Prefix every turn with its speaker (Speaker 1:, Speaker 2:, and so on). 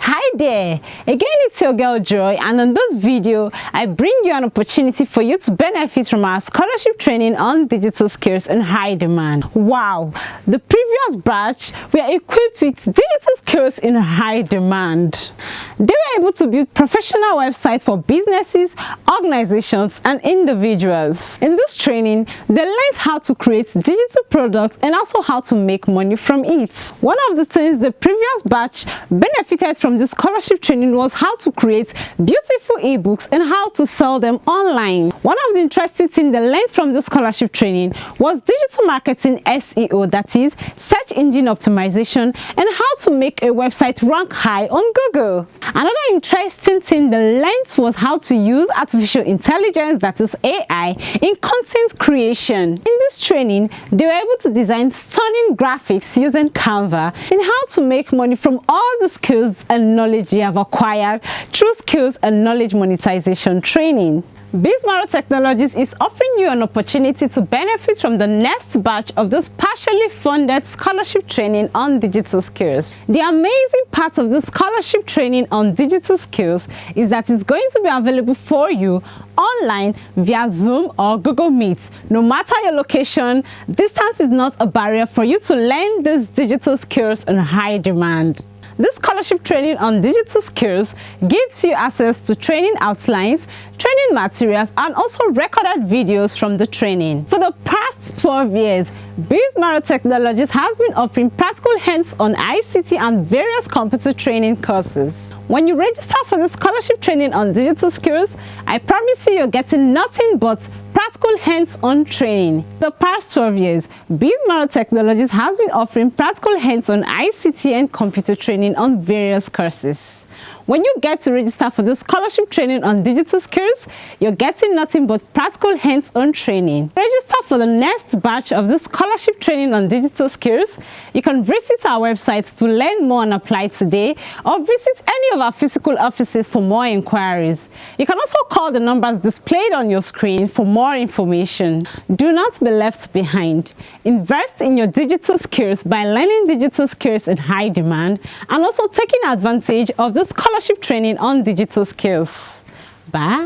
Speaker 1: Hi there, again it's your girl Joy, and in this video I bring you an opportunity for you to benefit from our scholarship training on digital skills in high demand. Wow, the previous batch were equipped with digital skills in high demand. They were able to build professional websites for businesses, organizations and individuals. In this training, they learned how to create digital products and also how to make money from it. One of the things the previous batch benefited from the scholarship training was how to create beautiful ebooks and how to sell them online. One of the interesting things they learned from the scholarship training was digital marketing SEO, that is search engine optimization, and how to make a website rank high on Google. Another interesting thing they learned was how to use artificial intelligence, that is AI, in content creation. In this training, they were able to design stunning graphics using Canva and how to make money from all the skills and knowledge you have acquired through skills and knowledge monetization training. Bismarck Technologies is offering you an opportunity to benefit from the next batch of this partially funded scholarship training on digital skills. The amazing part of the scholarship training on digital skills is that it's going to be available for you online via Zoom or Google Meet. No matter your location, distance is not a barrier for you to learn these digital skills in high demand. This scholarship training on digital skills gives you access to training outlines, training materials, and also recorded videos from the training. For the past 12 years, Bismarck Technologies has been offering practical hands-on ICT and various computer training courses. When you register for the scholarship training on digital skills, I promise you're getting nothing but practical hands-on training. The past 12 years, Bismarck Technologies has been offering practical hands-on ICT and computer training on various courses. When you get to register for the scholarship training on digital skills, you're getting nothing but practical hands-on training. Register for the next batch of the scholarship training on digital skills. You can visit our website to learn more and apply today, or visit any of our physical offices for more inquiries. You can also call the numbers displayed on your screen for more information. Do not be left behind. Invest in your digital skills by learning digital skills in high demand and also taking advantage of the scholarship training on digital skills. Bye.